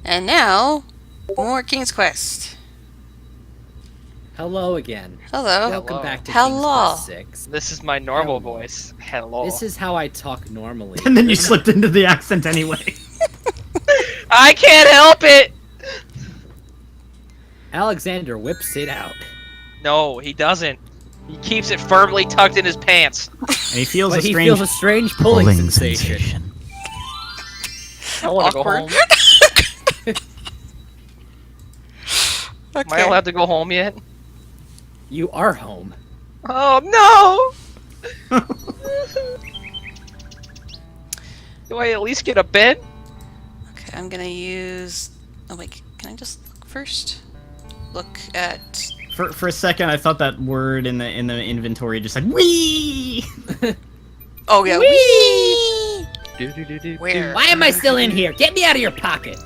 And now, more King's Quest. Hello again. Hello. Welcome back to Hello. King's Quest 6. This is my normal Hello. voice. Hello. This is how I talk normally. And then you slipped into the accent anyway. I can't help it! Alexander whips it out. No, he doesn't. He keeps it firmly tucked in his pants. And he feels But a he strange feels a strange pulling sensation. I want to go Awkward. home. Am I allowed to go home yet? You are home. Oh no! Do I at least get a bed? Okay, I'm gonna use... Oh wait, can I just look first? Look at... For a second, I thought that word in the inventory just said "wee." Oh yeah, wee! Where? Why am I still in here? Get me out of your pocket!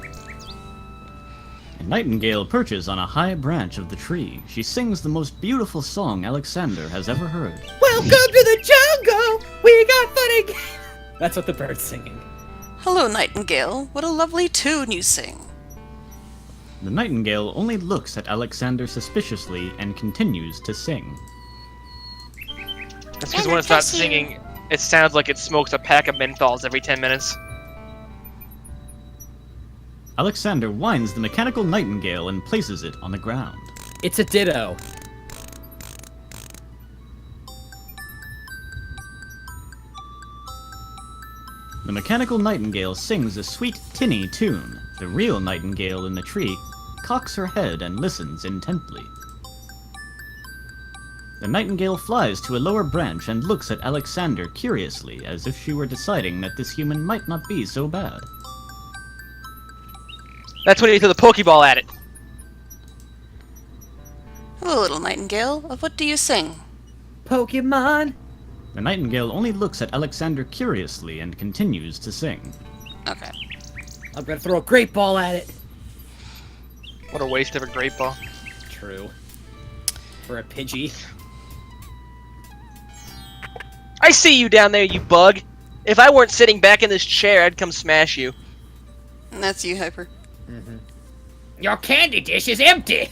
A nightingale perches on a high branch of the tree. She sings the most beautiful song Alexander has ever heard. Welcome to the jungle! We got funny. That's what the bird's singing. Hello, Nightingale. What a lovely tune you sing. The nightingale only looks at Alexander suspiciously and continues to sing. That's because when it stops singing, it sounds like it smokes a pack of menthols every 10 minutes. Alexander winds the mechanical nightingale and places it on the ground. It's a ditto. The mechanical nightingale sings a sweet, tinny tune. The real nightingale in the tree cocks her head and listens intently. The nightingale flies to a lower branch and looks at Alexander curiously, as if she were deciding that this human might not be so bad. That's when you throw the Pokeball at it. Hello, little Nightingale. Of what do you sing? Pokemon! The nightingale only looks at Alexander curiously and continues to sing. Okay. I'm gonna throw a great ball at it. What a waste of a great ball. True. For a Pidgey. I see you down there, you bug! If I weren't sitting back in this chair, I'd come smash you. And that's you, Hyper. Your candy dish is empty!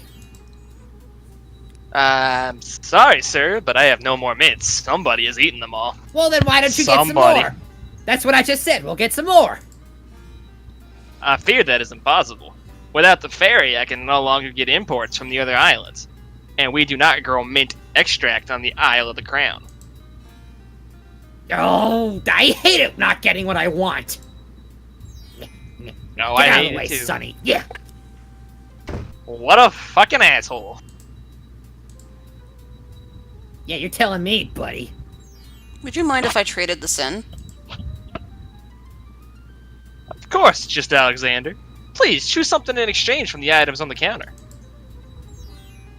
I'm sorry, sir, but I have no more mints. Somebody has eaten them all. Well, then why don't you get some Somebody. more? That's what I just said. We'll get some more. I fear that is impossible. Without the ferry, I can no longer get imports from the other islands. And we do not grow mint extract on the Isle of the Crown. Oh, I hate it not getting what I want. No, Get I out of hate the way, it too. Sonny. Yeah. What a fucking asshole. Yeah, you're telling me, buddy. Would you mind if I traded this in? Of course, just Alexander. Please, choose something in exchange from the items on the counter.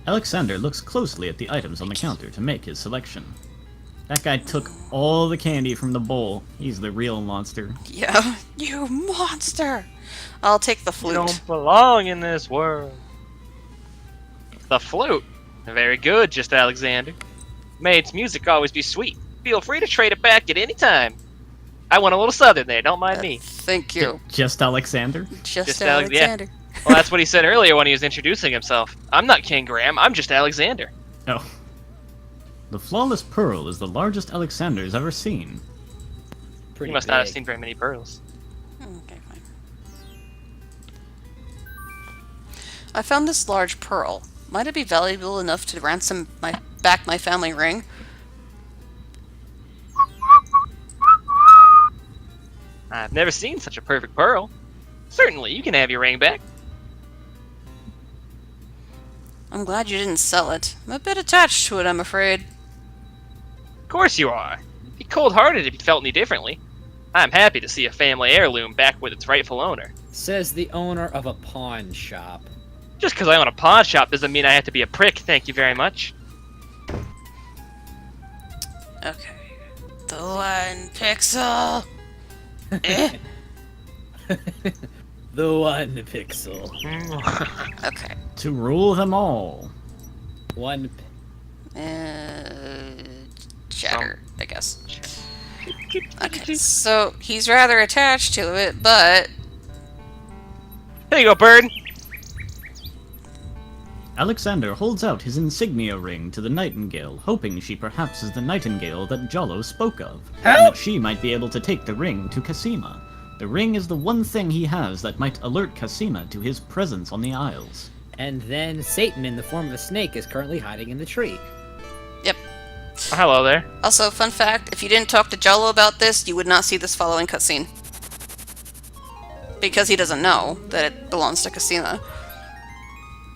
Alexander looks closely at the items on the counter to make his selection. That guy took all the candy from the bowl. He's the real monster. Yeah. You monster! I'll take the You flute. don't belong in this world. The flute. Very good, just Alexander. May its music always be sweet. Feel free to trade it back at any time. I went a little southern there, don't mind me. Thank you. Just Alexander? Just Alex- yeah. Alexander. Well, that's what he said earlier when he was introducing himself. I'm not King Graham, I'm just Alexander. Oh. The flawless pearl is the largest Alexander's ever seen. Pretty You must not have big. seen very many pearls. Okay, fine. I found this large pearl. Might it be valuable enough to ransom back my family ring? I've never seen such a perfect pearl. Certainly, you can have your ring back. I'm glad you didn't sell it. I'm a bit attached to it, I'm afraid. Of course you are. Be cold-hearted if you felt any differently. I'm happy to see a family heirloom back with its rightful owner. Says the owner of a pawn shop. Just because I own a pawn shop doesn't mean I have to be a prick, thank you very much. Okay. The one pixel. Eh? The one pixel. Okay. To rule them all. One. Shatter, I guess. Okay, so he's rather attached to it, but There you go, bird. Alexander holds out his insignia ring to the Nightingale, hoping she perhaps is the Nightingale that Jollo spoke of, and that she might be able to take the ring to Cassima. The ring is the one thing he has that might alert Cassima to his presence on the Isles. And then Satan, in the form of a snake, is currently hiding in the tree. Yep. Oh, hello there. Also, fun fact, if you didn't talk to Jello about this, you would not see this following cutscene. Because he doesn't know that it belongs to Cassima.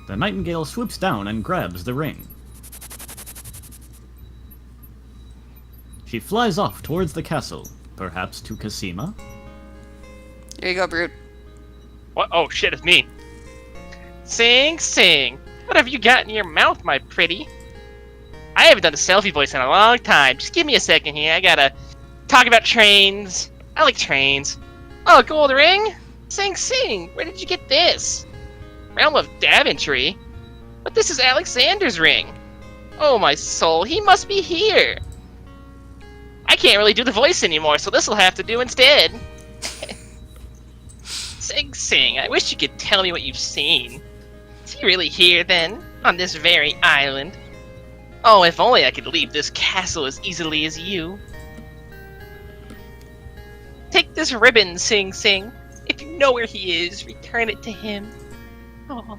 The Nightingale swoops down and grabs the ring. She flies off towards the castle, perhaps to Cassima? Here you go, Brute. What? Oh shit, it's me. Sing, sing. What have you got in your mouth, my pretty? I haven't done a selfie voice in a long time. Just give me a second here. I gotta talk about trains. I like trains. Oh, gold ring? Sing, sing. Where did you get this? Realm of Daventry? But this is Alexander's ring. Oh, my soul. He must be here. I can't really do the voice anymore, so this'll have to do instead. Sing, sing. I wish you could tell me what you've seen. Is he really here, then? On this very island? Oh, if only I could leave this castle as easily as you. Take this ribbon, Sing Sing. If you know where he is, return it to him. Oh.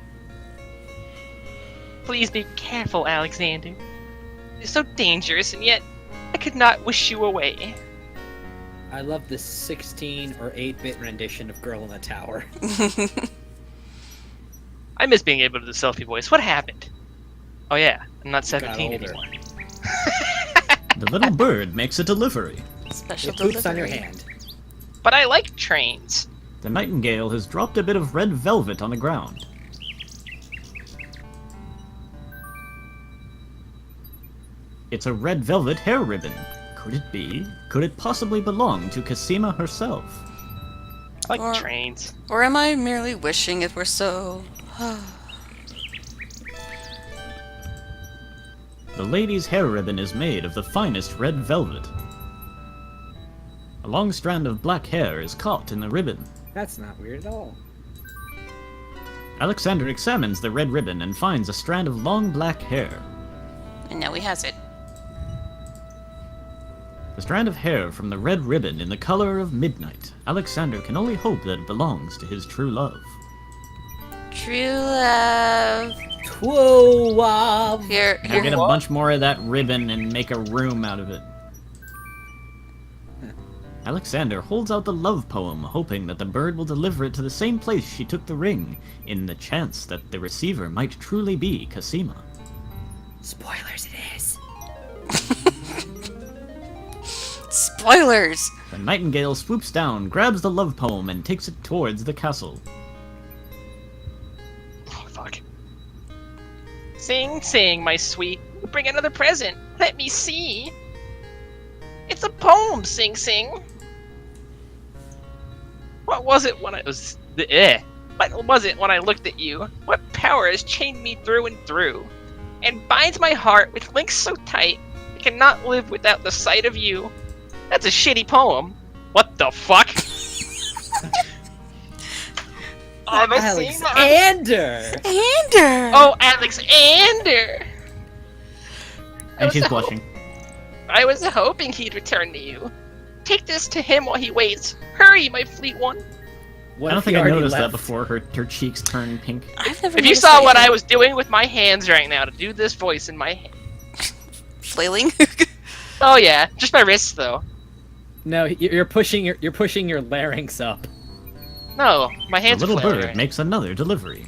Please be careful, Alexander. You're so dangerous, and yet I could not wish you away. I love the 16 or 8-bit rendition of Girl in the Tower. I miss being able to do the selfie voice. What happened? Oh yeah, I'm not 17 older. anymore. The little bird makes a delivery. Special It poops on your delivery. hand. But I like trains. The Nightingale has dropped a bit of red velvet on the ground. It's a red velvet hair ribbon. Could it be? Could it possibly belong to Cassima herself? I like Or- trains. Or am I merely wishing it were so? The lady's hair ribbon is made of the finest red velvet. A long strand of black hair is caught in the ribbon. That's not weird at all. Alexander examines the red ribbon and finds a strand of long black hair. And now he has it. The strand of hair from the red ribbon in the color of midnight. Alexander can only hope that it belongs to his true love. True love. Whoa, wow. Here, Now get a here. bunch more of that ribbon and make a room out of it. Alexander holds out the love poem, hoping that the bird will deliver it to the same place she took the ring, in the chance that the receiver might truly be Cassima. Spoilers, it is. Spoilers. The Nightingale swoops down, grabs the love poem, and takes it towards the castle. Oh, fuck. Sing, sing, my sweet. Bring another present. Let me see. It's a poem, Sing Sing. What was it when I was... What was it when I looked at you? What power has chained me through and through, and binds my heart with links so tight I cannot live without the sight of you? That's a shitty poem. What the fuck? Oh, am I seeing that? Alexander! Ander. Oh, Alexander! And she's blushing. I was hoping he'd return to you. Take this to him while he waits. Hurry, my fleet one. What I don't if he think I already noticed that left? before her cheeks turned pink. I've never. If you noticed saw that what I either. was doing with my hands right now to do this voice in my hand. Flailing. Oh yeah, just my wrists though. No, you're pushing your larynx up. No, my The hands little are flailing bird right makes another delivery.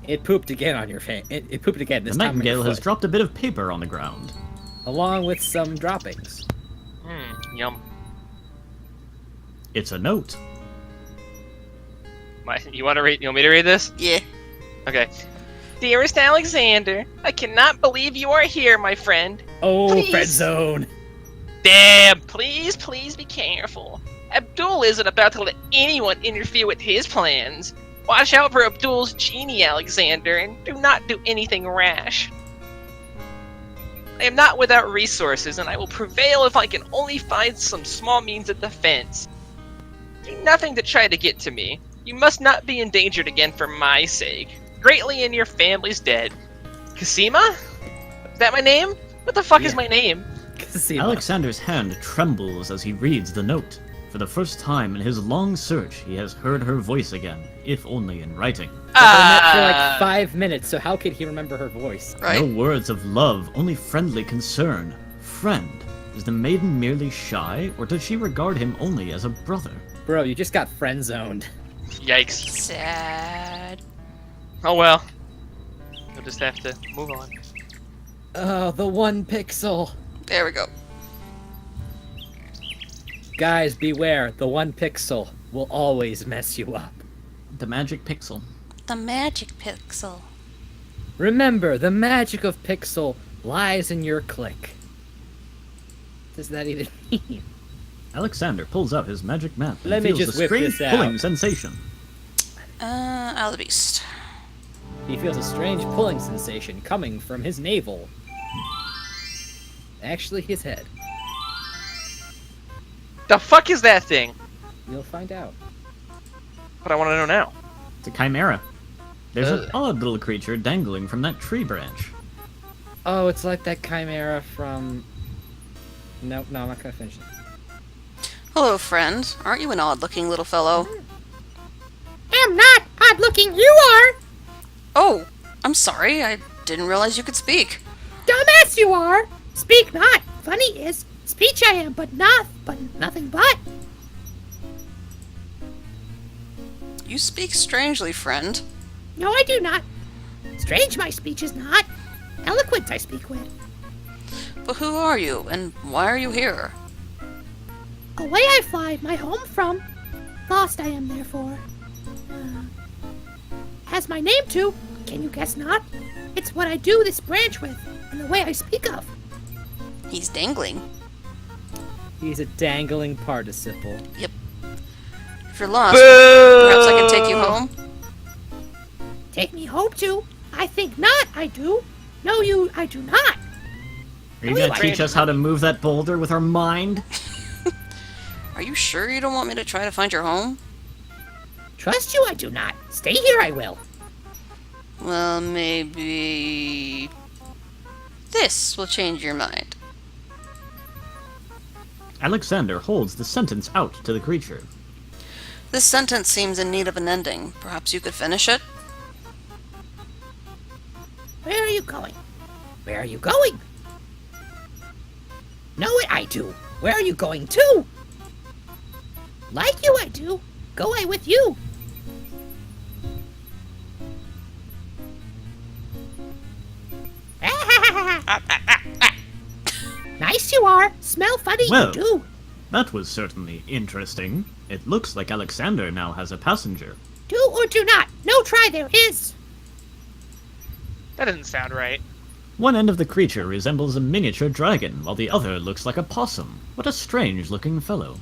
It pooped again on your face. It pooped again The this time on your Nightingale has foot, dropped a bit of paper on the ground. along with some droppings. now. Yum. It's a note. You want to read? You want me to read this? Yeah. Okay. Dearest Alexander, I cannot believe you are here, my friend. Oh, Please. friend zone. Damn, please be careful. Abdul isn't about to let anyone interfere with his plans. Watch out for Abdul's genie, Alexander, and do not do anything rash. I am not without resources, and I will prevail if I can only find some small means of defense. Do nothing to try to get to me. You must not be endangered again for my sake. Greatly and your family's dead. Casima? Is that my name? What the fuck is my name? Casima. Alexander's hand trembles as he reads the note. For the first time in his long search, he has heard her voice again, if only in writing. They met for like 5 minutes, so how could he remember her voice? Right? No words of love, only friendly concern. Friend. Is the maiden merely shy, or does she regard him only as a brother? Bro, you just got friend-zoned. Yikes. Sad. Oh well. We'll just have to move on. Oh, the 1 pixel. There we go. Guys, beware. The 1 pixel will always mess you up. The magic pixel. The magic pixel. Remember, the magic of pixel lies in your click. What does that even mean? Alexander pulls out his magic map and Let me feels just a whip strange this out. pulling sensation. Out of the beast. He feels a strange pulling sensation coming from his navel. Actually, his head. The fuck is that thing? You'll find out. But I want to know now. It's a chimera. There's an Ugh. odd little creature dangling from that tree branch. Oh, it's like that chimera from... Nope, no, I'm not gonna finish it. Hello, friend. Aren't you an odd-looking little fellow? I'm not odd looking, you are! Oh, I'm sorry. I didn't realize you could speak. Dumbass you are! Speak not! Funny is, speech I am, but nothing but. You speak strangely, friend. No, I do not. Strange my speech is not. Eloquent I speak with. But who are you, and why are you here? Away I fly, my home from. Lost I am therefore. Has my name too, can you guess not? It's what I do this branch with, and the way I speak of. He's dangling. He's a dangling participle. If you're lost, perhaps I can take you home? Take me home too. I think not, I do. No, I do not. Are you gonna teach us how to move that boulder with our mind? Are you sure you don't want me to try to find your home? Trust you, I do not. Stay here, I will. Well, maybe... this will change your mind. Alexander holds the sentence out to the creature. This sentence seems in need of an ending. Perhaps you could finish it? Where are you going? Where are you going? Know it, I do. Where are you going to? Like you, I do. Go I with you. Nice you are. Smell funny Well. you do. That was certainly interesting. It looks like Alexander now has a passenger. Do or do not. No try there is. That doesn't sound right. One end of the creature resembles a miniature dragon, while the other looks like a possum. What a strange-looking fellow.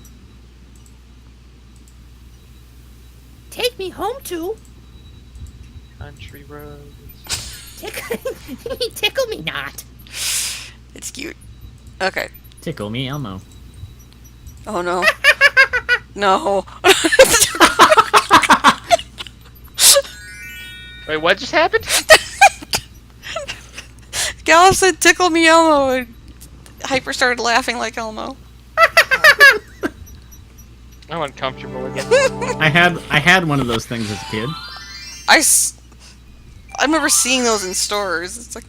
Take me home too. Country roads. Tickle me not. It's cute. Okay. Tickle me, Elmo. Oh no. No. Wait, what just happened? Galuf said, "Tickle me, Elmo," and Hyper started laughing like Elmo. I'm uncomfortable again. I had one of those things as a kid. I remember seeing those in stores. It's like,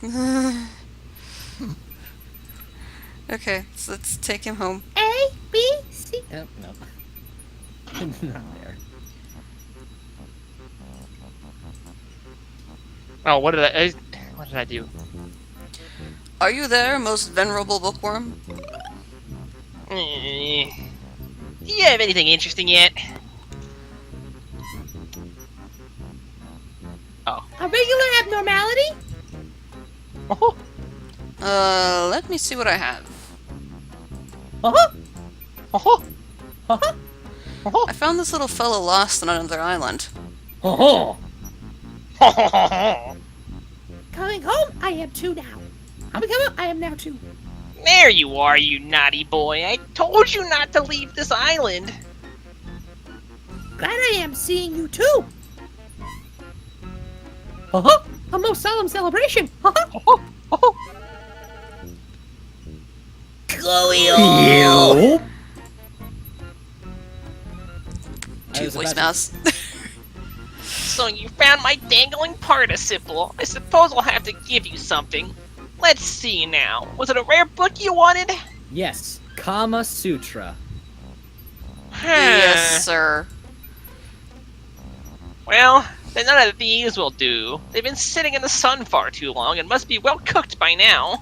okay, so let's take him home. A, B, C. Oh, no. Not there. Oh, what did I do? Are you there, most venerable bookworm? Do you have anything interesting yet? Oh. A regular abnormality? Oh. Let me see what I have. Uh-huh. Oh. Uh-huh. I found this little fellow lost on another island. Oh, Coming home, I am too now. Coming home, I am now too. There you are, you naughty boy. I told you not to leave this island. Glad I am seeing you too. A most solemn celebration. Chloe! Two voicemails. So you found my dangling participle. I suppose I'll have to give you something. Let's see now. Was it a rare book you wanted? Yes, Kama Sutra. Yes, sir. Well, then none of these will do. They've been sitting in the sun far too long and must be well cooked by now.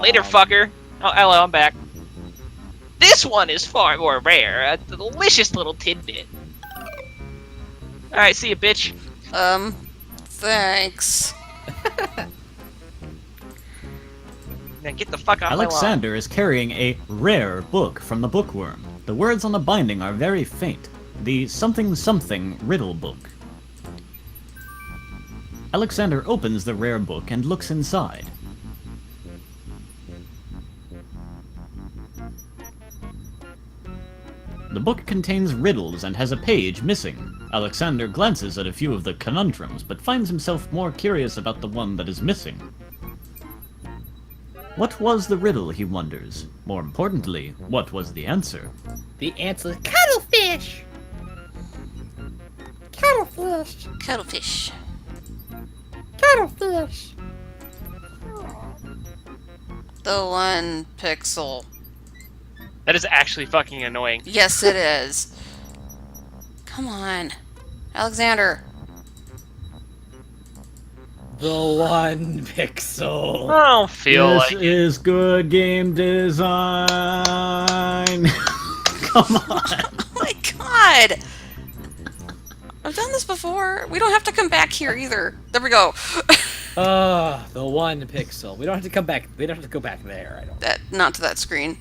Later, fucker. Oh, hello, I'm back. This one is far more rare. A delicious little tidbit. Alright, see you, bitch. Thanks. Now get the fuck out of my lawn. Alexander is carrying a rare book from the bookworm. The words on the binding are very faint. The something riddle book. Alexander opens the rare book and looks inside. The book contains riddles and has a page missing. Alexander glances at a few of the conundrums, but finds himself more curious about the one that is missing. What was the riddle, he wonders. More importantly, what was the answer? The answer is Cuttlefish. Cuttlefish. Cuttlefish. Cuttlefish. The 1 pixel. That is actually fucking annoying. Yes, it is. Come on. Alexander. the 1 pixel. I don't feel This like it. is good game design. Come on. Oh my god! I've done this before. We don't have to come back here either. There we go. The 1 pixel. We don't have to come back. We don't have to go back there. I don't. Not to that screen.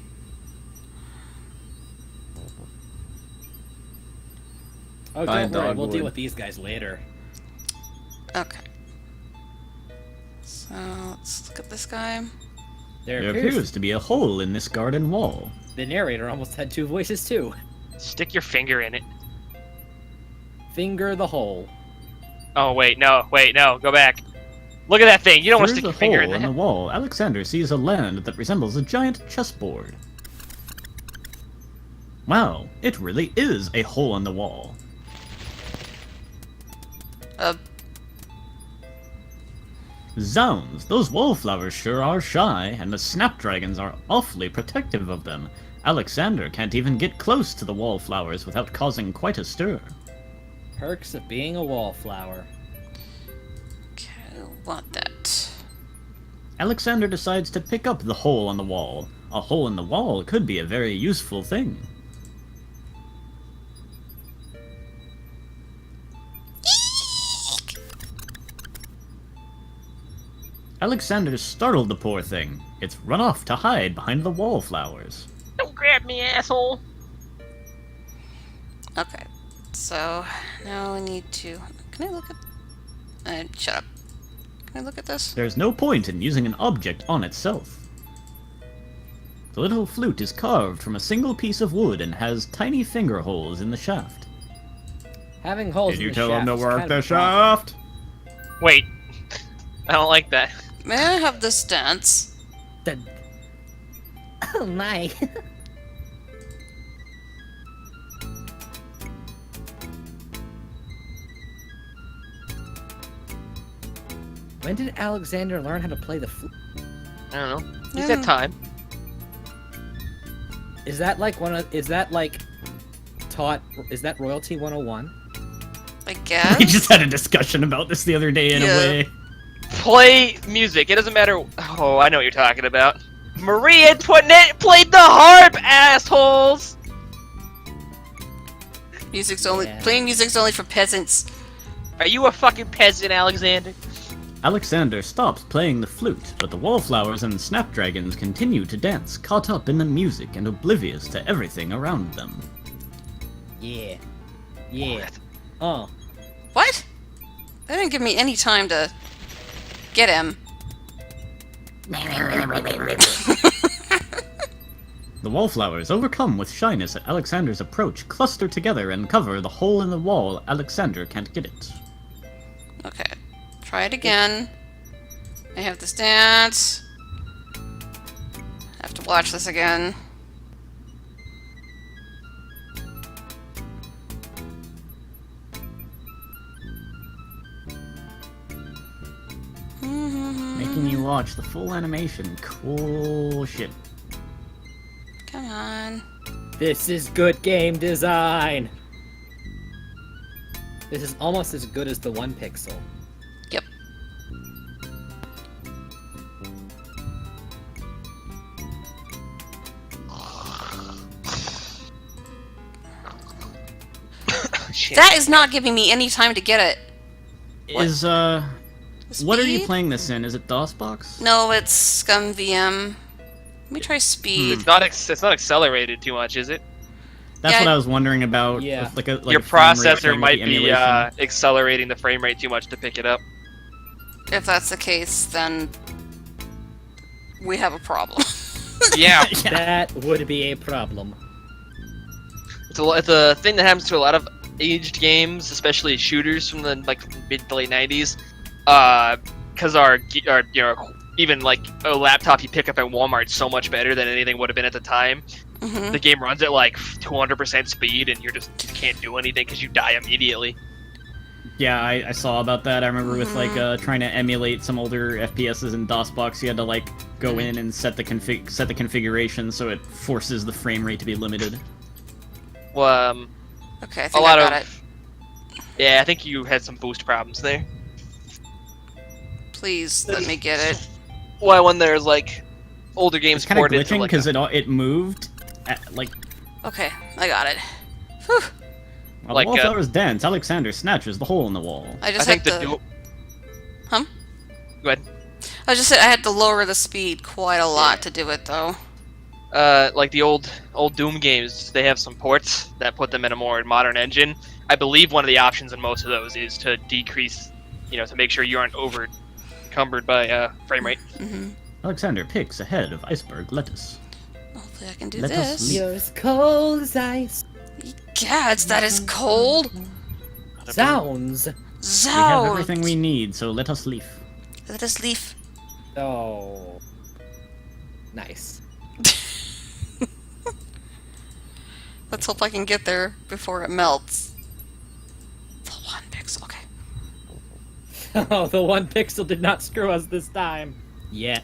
Oh, Fine, don't worry. We'll dogwood. deal with these guys later. Okay. So let's look at this guy. There There appears to be a hole in this garden wall. The narrator almost had 2 voices too. Stick your finger in it. Finger the hole. Oh wait, no, go back. Look at that thing. You don't want to Through stick the your finger hole in in the that. wall, Alexander sees a land that resembles a giant chessboard. Wow, it really is a hole in the wall. Zounds, those wallflowers sure are shy, and the snapdragons are awfully protective of them. Alexander can't even get close to the wallflowers without causing quite a stir. Perks of being a wallflower. Okay, want that. Alexander decides to pick up the hole on the wall. A hole in the wall could be a very useful thing. Alexander startled the poor thing. It's run off to hide behind the wallflowers. Don't grab me, asshole. Okay. So now I need to. Can I look at? Shut up. Can I look at this? There's no point in using an object on itself. The little flute is carved from a single piece of wood and has tiny finger holes in the shaft. Having holes Did in you the tell him shaft to is work kind the of a problem. shaft? Wait. I don't like that. May I have this dance? Oh my. When did Alexander learn how to play the flute? I don't know. He's got time. Is that like is that like taught? Is that royalty 101? I guess. We just had a discussion about this the other day in Yeah. a way. Play music. It doesn't matter. Oh, I know what you're talking about. Marie Antoinette played the harp, assholes! Music's only Yeah. playing music's only for peasants. Are you a fucking peasant, Alexander? Alexander stops playing the flute, but the wallflowers and snapdragons continue to dance, caught up in the music and oblivious to everything around them. Yeah. Yeah. Oh. What? They didn't give me any time to get him. The wallflowers, overcome with shyness at Alexander's approach, cluster together and cover the hole in the wall. Alexander can't get it. Okay. Try it again. I have this dance. I have to watch this again. Making you watch the full animation. Cool shit. Come on. This is good game design. This is almost as good as the 1 pixel. Yep. Shit. That is not giving me any time to get it. Is, what are you Speed? playing this in? Is it DOSBox? No, it's Scum VM. Let me try speed. It's not accelerated too much, is it? That's Yeah, what I was wondering about. Yeah. Like Your a frame rate processor thing with might the be emulation. accelerating the frame rate too much to pick it up. If that's the case, then we have a problem. Yeah, That would be a problem. it's a thing that happens to a lot of aged games, especially shooters from the mid to late 90s. Because our even like a laptop you pick up at Walmart is so much better than anything would have been at the time. Hmm. The game runs at like 200% speed, and you can't do anything because you die immediately. Yeah, I saw about that. I remember with trying to emulate some older FPSs in DOSBox, you had to like go in and set the configuration so it forces the frame rate to be limited. Well, Okay, I a think lot I got of it. yeah, I think you had some boost problems there. Please let me get it. Why when there's like older games It's kind of ported to glitching like because it moved like Okay, I got it. Whew. while Like, the wallflowers dance. Alexander snatches the hole in the wall. I I just think had the to. dual. Huh? Go ahead. I just said I had to lower the speed quite a lot to do it, though. Like the old Doom games, they have some ports that put them in a more modern engine. I believe one of the options in most of those is to decrease, to make sure you aren't over encumbered by frame rate. Hmm. Alexander picks ahead of iceberg lettuce. Hopefully I can do Let us this. leave. You're as cold as ice. Gads, that is cold. Sounds. We have Zow. everything we need, so let us leave. Let us leave. Oh. Nice. Let's hope I can get there before it melts. The 1 pixel, okay. Oh, the 1 pixel did not screw us this time. Yet.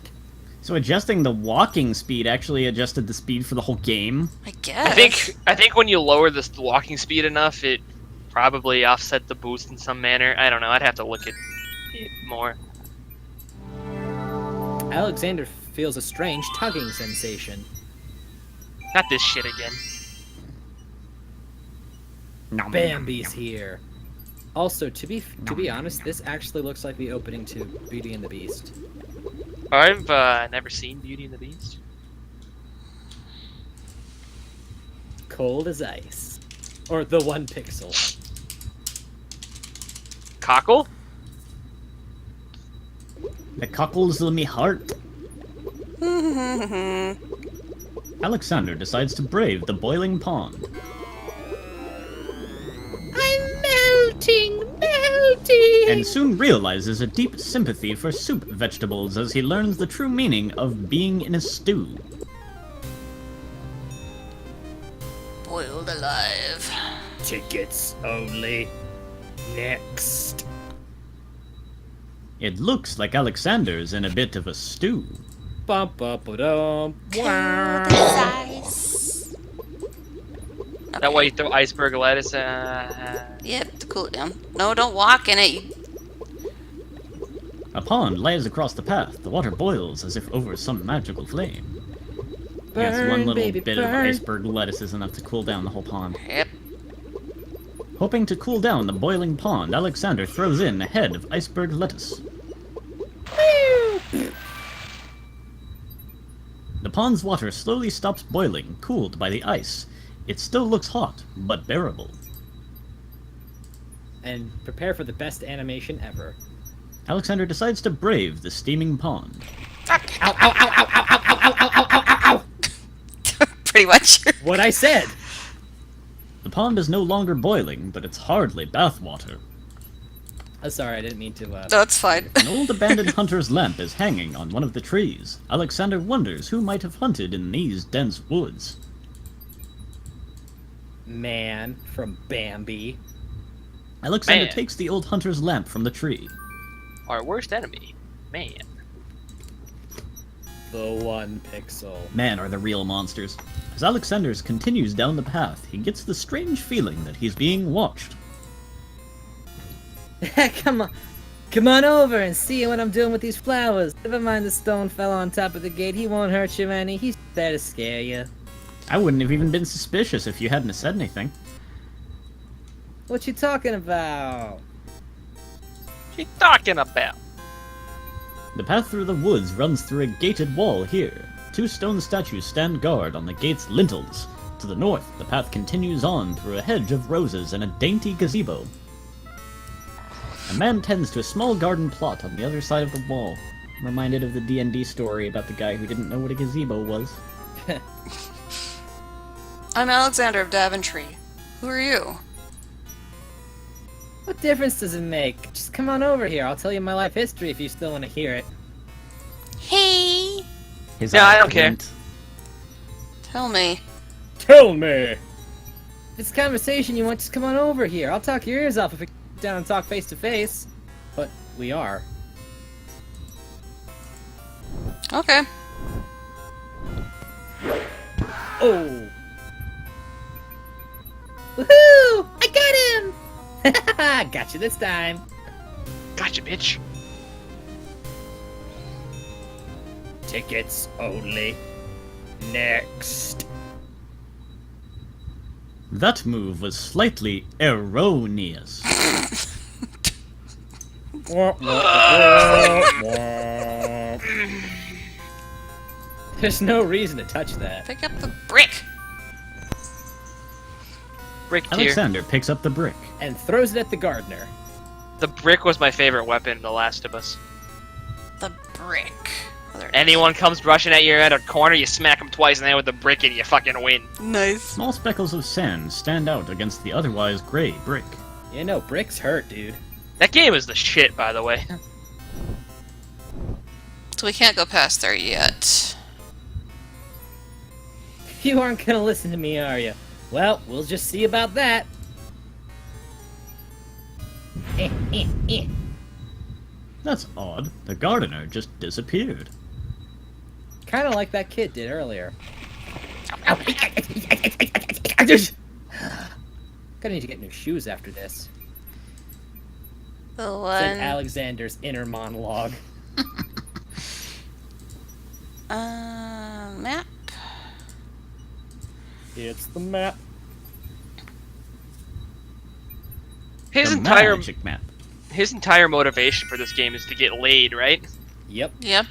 So adjusting the walking speed actually adjusted the speed for the whole game. I guess. I think when you lower the walking speed enough, it probably offset the boost in some manner. I don't know. I'd have to look at it more. Alexander feels a strange tugging sensation. Not this shit again. Bambi's here. Also, to be honest, this actually looks like the opening to Beauty and the Beast. I've never seen Beauty and the Beast. Cold as ice. Or the 1 pixel. Cockle? The cockles of me heart. Alexander decides to brave the boiling pond. I'm melting, melting. And soon realizes a deep sympathy for soup vegetables as he learns the true meaning of being in a stew. Boiled alive. Tickets only. Next. It looks like Alexander's in a bit of a stew. Bum bum ba-dum. Ice. That way you throw iceberg lettuce. Yep, to cool it down. No, don't walk in it. A pond lies across the path. The water boils as if over some magical flame. Yes, one Burn, little baby, bit of burn. iceberg lettuce is enough to cool down the whole pond. Yep. Hoping to cool down the boiling pond, Alexander throws in a head of iceberg lettuce. The pond's water slowly stops boiling, cooled by the ice. It still looks hot, but bearable. And prepare for the best animation ever. Alexander decides to brave the steaming pond. Fuck. Ow, ow, ow, ow, ow, ow, ow, ow, ow, ow, ow, ow! Pretty pretty much. What I said. The pond is no longer boiling, but it's hardly bathwater. Sorry, I didn't mean to. That's fine. An old abandoned hunter's lamp is hanging on one of the trees. Alexander wonders who might have hunted in these dense woods. Man from Bambi. Alexander Man. takes the old hunter's lamp from the tree. Our worst enemy. Man. The one pixel. Man, are the real monsters. As Alexander continues down the path, he gets the strange feeling that he's being watched. Come on. Come on over and see what I'm doing with these flowers. Never mind the stone fell on top of the gate. He won't hurt you any. He's there to scare you. I wouldn't have even been suspicious if you hadn't said anything. What you talking about? What you talking about? The path through the woods runs through a gated wall here. 2 stone statues stand guard on the gate's lintels. To the north, the path continues on through a hedge of roses and a dainty gazebo. A man tends to a small garden plot on the other side of the wall. I'm reminded of the D&D story about the guy who didn't know what a gazebo was. I'm Alexander of Daventry. Who are you? What difference does it make? Just come on over here. I'll tell you my life history if you still want to hear it. Hey! His Yeah, I eye don't care. glint. Tell me. Tell me! If it's a conversation you want, just come on over here. I'll talk your ears off if we sit down and talk face to face. But we are. Okay. Oh! Woohoo! I got him! Got you this time. Gotcha, bitch. Tickets only. Next. That move was slightly erroneous. There's no reason to touch that. Pick up the brick. Brick tier. Alexander picks up the brick. And throws it at the gardener. The brick was my favorite weapon in The Last of Us. The brick. Oh, there it is. Anyone comes rushing at you at a corner, you smack them twice in the head with the brick and you fucking win. Nice. Small speckles of sand stand out against the otherwise gray brick. You know, bricks hurt, dude. That game is the shit, by the way. So we can't go past there yet. You aren't gonna listen to me, are you? Well, we'll just see about that. That's odd. The gardener just disappeared. Kind of like that kid did earlier. Gonna need to get new shoes after this. The Said one. Alexander's inner monologue. Map. It's the map. His The entire magic map. motivation for this game is to get laid, right? Yep. Yep.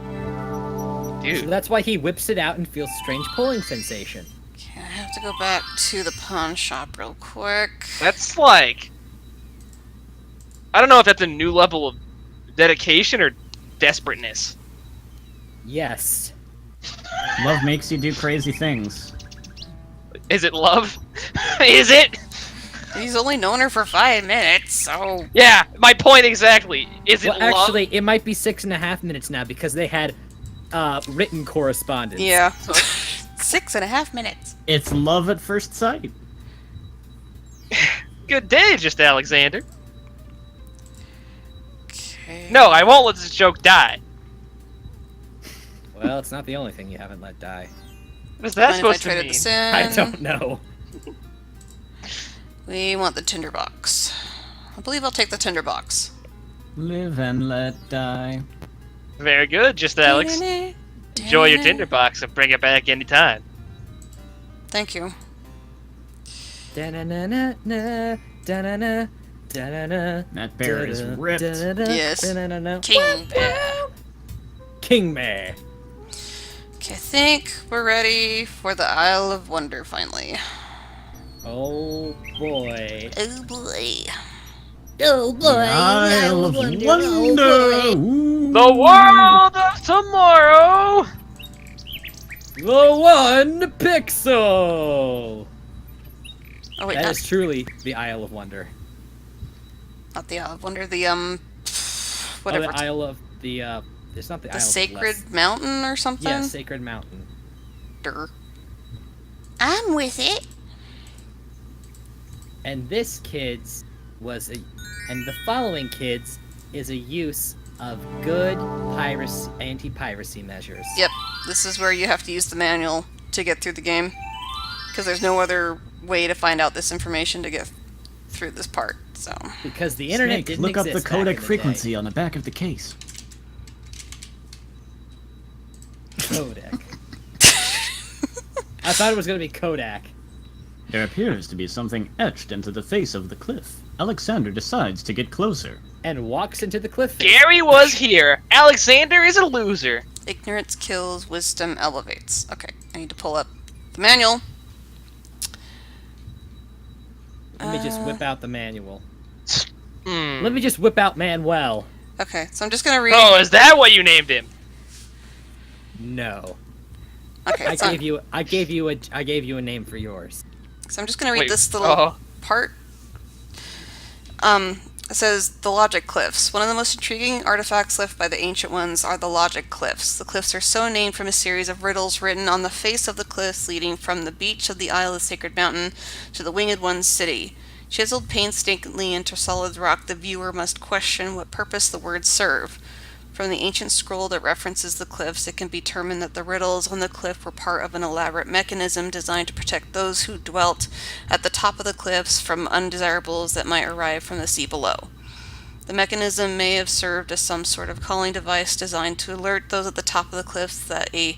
So Dude. that's why he whips it out and feels strange pulling sensation. Okay, I have to go back to the pawn shop real quick. That's like... I don't know if that's a new level of dedication or desperateness. Yes. Love makes you do crazy things. Is it love? Is it? He's only known her for 5 minutes, so... Yeah, my point exactly. Is it Well, love? actually, it might be 6.5 minutes now because they had written correspondence. Yeah. 6.5 minutes. It's love at first sight. Good day, just Alexander. Okay. No, I won't let this joke die. Well, it's not the only thing you haven't let die. What is that Mind if I supposed to traded mean? this in? I don't know. We want the tinderbox. I believe I'll take the tinderbox. Live and let die. Very good, just Alex. Enjoy your tinderbox and bring it back anytime. Thank you. Da-na-na-na-na, da-na-na, da-na-na, That bear is da-da, ripped. da-da-da, Yes. da-na-na-na. King Bear. King Mare. Okay, I think we're ready for the Isle of Wonder finally. Oh boy. Oh boy. Oh boy, Isle of wonder, Wonder! oh boy. Ooh. The world of tomorrow! The one pixel! Oh wait, That not, is truly the Isle of Wonder. not the Isle of Wonder. The Oh, whatever. the Isle of the, it's not the the Isle of Sacred Bless. Mountain or something. Yeah, Sacred Mountain. Durr. I'm with it. And this, kids, and the following, kids, is a use of good anti-piracy measures. Yep, this is where you have to use the manual to get through the game. Because there's no other way to find out this information to get through this part, so... Because the internet Snake, didn't look up exist the back in codec the frequency on the back of the case. day. Codec. I thought it was going to be Kodak. There appears to be something etched into the face of the cliff. Alexander decides to get closer. And walks into the cliff face. Gary was here. Alexander is a loser. Ignorance kills, wisdom elevates. Okay, I need to pull up the manual. Let me just whip out the manual. Hmm. Let me just whip out Manuel. Okay, so I'm just gonna read... Oh, is that what you named him? No. Okay, I so, gave you a name for yours. so I'm just gonna read Wait, this little oh. part. It says, the Logic Cliffs. One of the most intriguing artifacts left by the Ancient Ones are the Logic Cliffs. The cliffs are so named from a series of riddles written on the face of the cliffs leading from the beach of the Isle of Sacred Mountain to the Winged One's city. Chiseled painstakingly into solid rock, the viewer must question what purpose the words serve. From the ancient scroll that references the cliffs, it can be determined that the riddles on the cliff were part of an elaborate mechanism designed to protect those who dwelt at the top of the cliffs from undesirables that might arrive from the sea below. The mechanism may have served as some sort of calling device designed to alert those at the top of the cliffs that a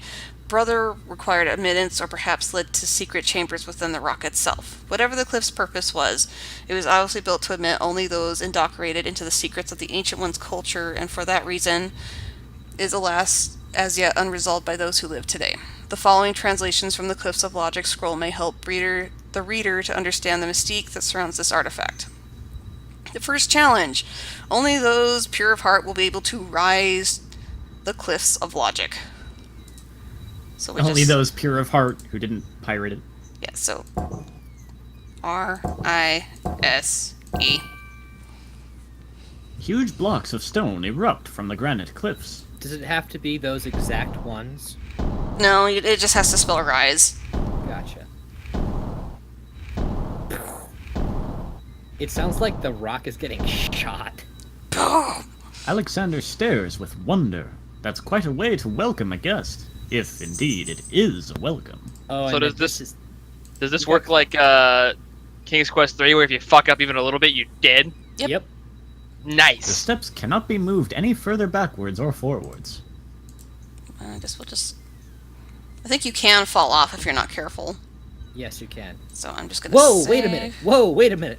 brother required admittance, or perhaps led to secret chambers within the rock itself. Whatever the cliff's purpose was, it was obviously built to admit only those indoctrinated into the secrets of the Ancient One's culture, and for that reason is, alas, as yet unresolved by those who live today. The following translations from the Cliffs of Logic scroll may help the reader to understand the mystique that surrounds this artifact. The first challenge. Only those pure of heart will be able to rise the Cliffs of Logic. So we Only just, those pure of heart who didn't pirate it. Yeah, so R-I-S-E. Huge blocks of stone erupt from the granite cliffs. Does it have to be those exact ones? No, it just has to spell rise. Gotcha. It sounds like the rock is getting shot. Alexander stares with wonder. That's quite a way to welcome a guest. If, indeed, it is a welcome. Oh, So and does is... this work like King's Quest 3, where if you fuck up even a little bit, you're dead? Yep. The Nice. steps cannot be moved any further backwards or forwards. I guess we'll just... I think you can fall off if you're not careful. Yes, you can. So I'm just gonna Whoa, save. wait a minute. Whoa, wait a minute.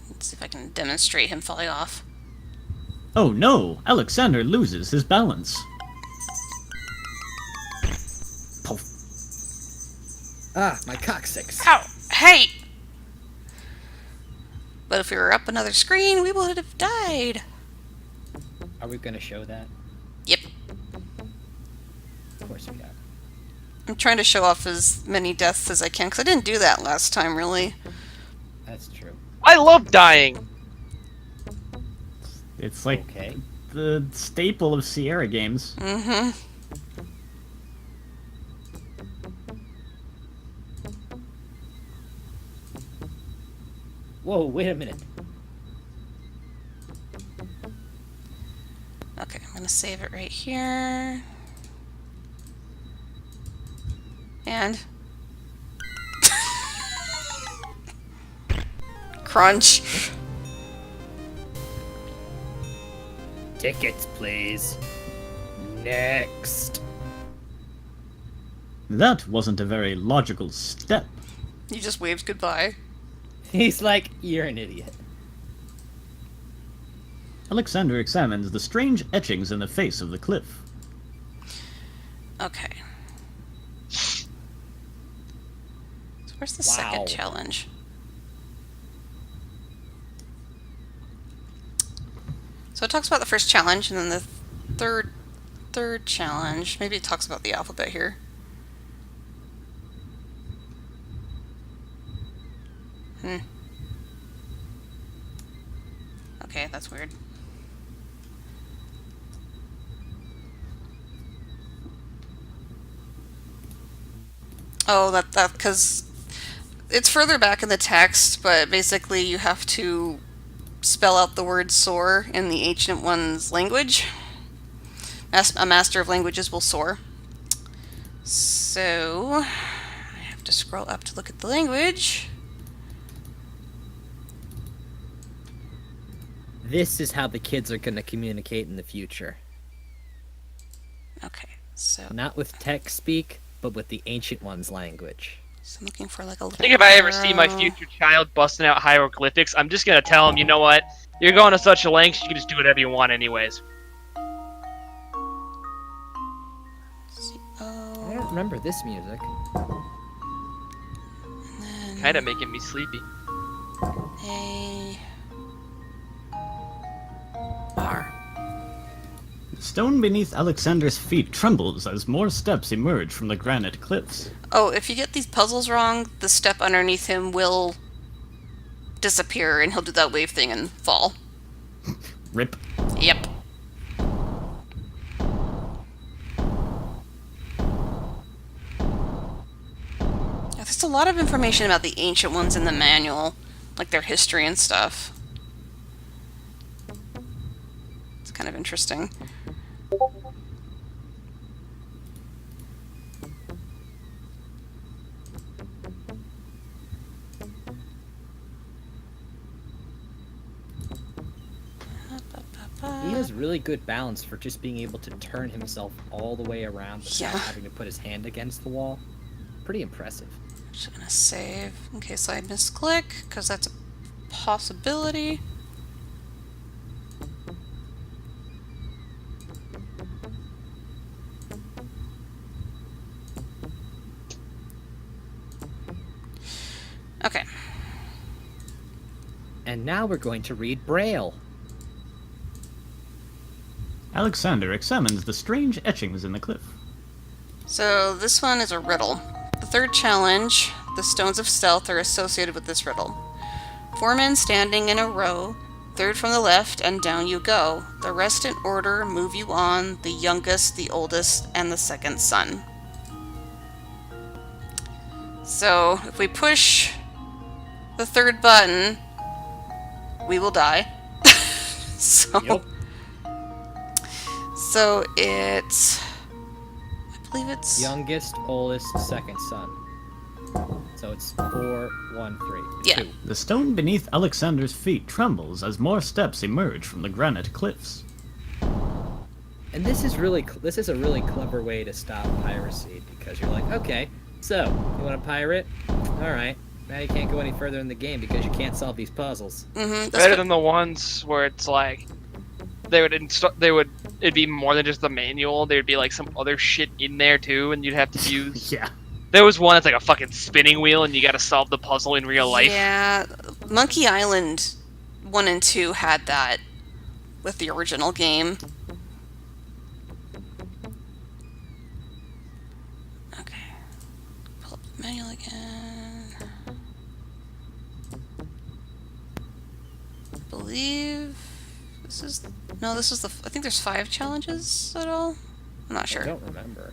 Let's see if I can demonstrate him falling off. Oh no! Alexander loses his balance. Poof. Ah, my coccyx. Ow! Hey! But if we were up another screen, we would have died. Are we gonna show that? Yep. Of course we are. I'm trying to show off as many deaths as I can, because I didn't do that last time, really. That's true. I love dying. It's like Okay. the staple of Sierra games. Mm-hmm. Whoa, wait a minute. Okay, I'm gonna save it right here. And... Crunch. Tickets, please. Next. That wasn't a very logical step. You just waved goodbye. He's like, you're an idiot. Alexander examines the strange etchings in the face of the cliff. Okay. So where's the Wow. second challenge? So it talks about the first challenge, and then the third challenge. Maybe it talks about the alphabet here. Okay, that's weird. Oh, that because it's further back in the text, but basically you have to spell out the word soar in the Ancient One's language. A master of languages will soar. So I have to scroll up to look at the language. This is how the kids are going to communicate in the future. Okay, so Not with text speak, but with the Ancient One's language. I'm looking for like a I little think if I ever see my arrow. future child busting out hieroglyphics, I'm just gonna tell him, you know what? You're going to such a length, you can just do whatever you want anyways. I don't remember this music. Kinda making me sleepy. A R. The stone beneath Alexander's feet trembles as more steps emerge from the granite cliffs. Oh, if you get these puzzles wrong, the step underneath him will disappear and he'll do that wave thing and fall. Rip. Yep. Yeah, there's a lot of information about the Ancient Ones in the manual, like their history and stuff. It's kind of interesting. He has really good balance for just being able to turn himself all the way around without Yeah. having to put his hand against the wall. Pretty impressive. Just gonna save in case I misclick, because that's a possibility. Okay. And now we're going to read Braille. Alexander examines the strange etchings in the cliff. So this one is a riddle. The third challenge, the stones of stealth, are associated with this riddle. 4 men standing in a row, third from the left, and down you go. The rest in order move you on, the youngest, the oldest, and the second son. So if we push the third button, we will die. So, Yep. so it's, I believe it's Youngest, oldest, second son. So it's 4, 1, 3. Yeah. 2. The stone beneath Alexander's feet trembles as more steps emerge from the granite cliffs. And this is a really clever way to stop piracy, because you're like, okay, so you want to pirate? All right, now you can't go any further in the game because you can't solve these puzzles. Better than the ones where it's like it'd be more than just the manual. There'd be like some other shit in there too, and you'd have to use. Yeah. There was one that's like a fucking spinning wheel, and you got to solve the puzzle in real life. Yeah, Monkey Island 1 and 2 had that with the original game. Okay. Pull up the manual again. I believe this is... No, this is the... I think there's 5 challenges at all? I'm not I sure. don't remember.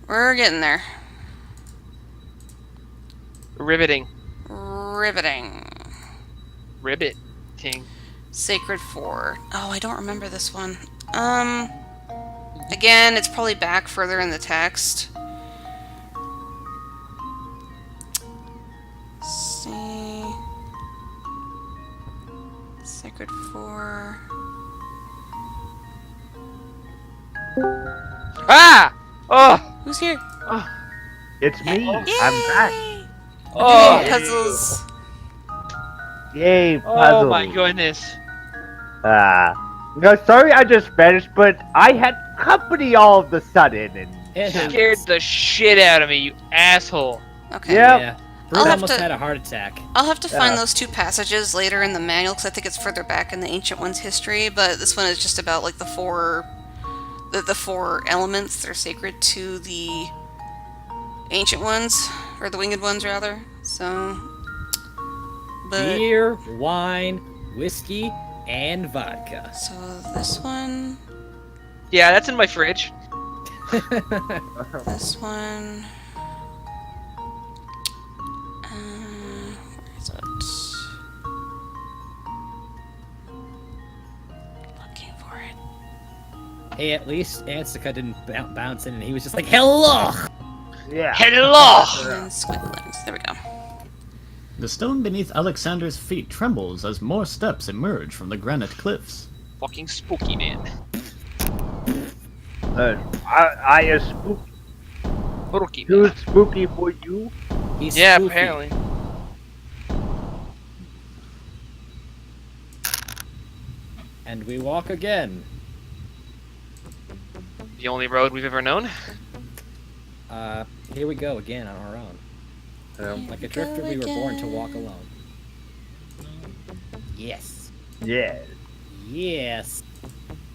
We're getting there. Riveting. Riveting. Riveting. Sacred 4. Oh, I don't remember this one. Again, it's probably back further in the text. Let's see. Sacred 4. Ah! Oh! Who's here? It's me. Yay! I'm back. Oh! Yay, puzzles. Yay, Oh puzzle. my goodness. No, sorry I just vanished, but I had company all of a sudden, and It Scared the shit out of me, you asshole. Okay. Yep. Yeah. Brute I'll have almost to- had a heart attack. I'll have to find Yeah. those two passages later in the manual because I think it's further back in the Ancient One's history. But this one is just about like the four elements that are sacred to the Ancient Ones, or the Winged Ones rather. So, but Beer, wine, whiskey, and vodka. so this one, Yeah, that's in my fridge. this one. Where is it? Looking for it. Hey, at least Anstca didn't bounce in, and he was just like, "Hello!" Yeah. Hello! And squigglings. There we go. The stone beneath Alexander's feet trembles as more steps emerge from the granite cliffs. Fucking spooky, man. I is spooky. Spooky, Too man. spooky for you. He's Yeah, spoofy. apparently. And we walk again. The only road we've ever known. Here we go again on our own. Like a drifter, we were born to walk alone. Yes. Yeah. Yes.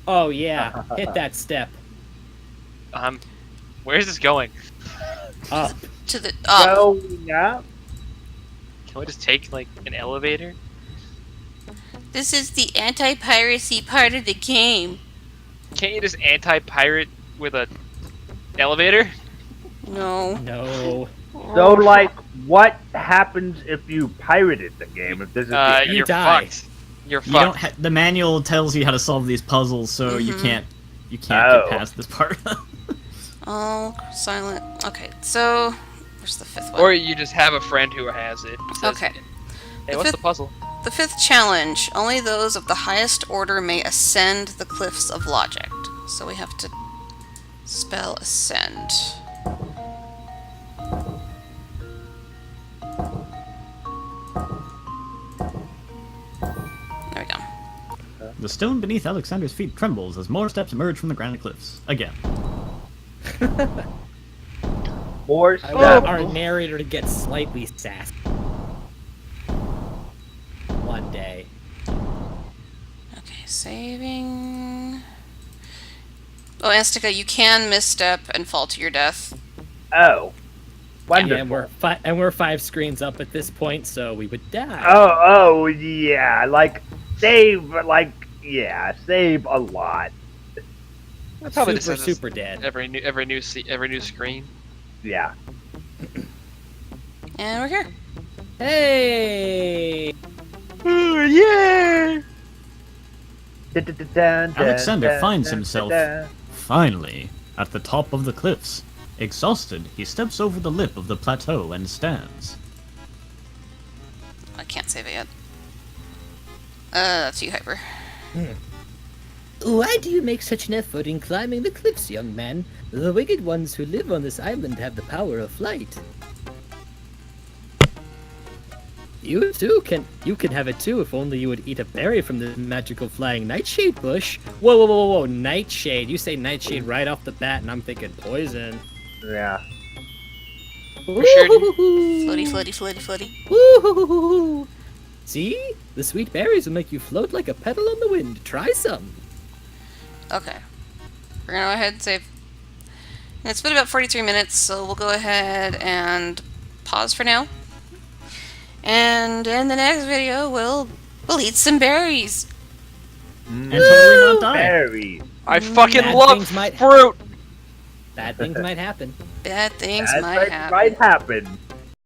Oh yeah, hit that step. Where's this going? Up. To the up. Going up. Can we just take, like, an elevator? This is the anti-piracy part of the game. Can't you just anti-pirate with a elevator? No. No. So, like, what happens if you pirated the game? If this is the You You're die. fucked. You're You don't. fucked. The manual tells you how to solve these puzzles, so you Mhm. can't. You Oh. get past this part. Oh, silent. Okay, so where's the fifth one? Or you just have a friend who has it. Who says, Okay. Hey, what's the puzzle? The fifth challenge. Only those of the highest order may ascend the cliffs of logic. So we have to spell ascend. There we go. The stone beneath Alexander's feet trembles as more steps emerge from the granite cliffs. Again. more I want our stuff. narrator to get slightly sassy. One day. Okay, saving. Oh, Anstca, you can misstep and fall to your death. Oh. Wonderful. And we're 5 screens up at this point, so we would die. Oh, yeah. Like, save a lot. That's probably super, just says super dead. every new screen. Yeah. And we're here. Hey! Oh yeah! Alexander finds himself, finally, at the top of the cliffs. Exhausted, he steps over the lip of the plateau and stands. I can't save it yet. That's you, Hyper. Why do you make such an effort in climbing the cliffs, young man? The wicked ones who live on this island have the power of flight. You can have it too if only you would eat a berry from the magical flying nightshade bush. Whoa, nightshade. You say nightshade right off the bat and I'm thinking poison. Yeah. For sure, dude. Floaty, floaty, floaty, floaty. Woo-hoo-hoo-hoo-hoo. See? The sweet berries will make you float like a petal on the wind. Try some. Okay. We're gonna go ahead and save. And it's been about 43 minutes, so we'll go ahead and pause for now. And in the next video, we'll eat some berries. And totally not die. Berries. I fucking Bad love things might- fruit! Bad things might happen. Bad things That might happen. might happen.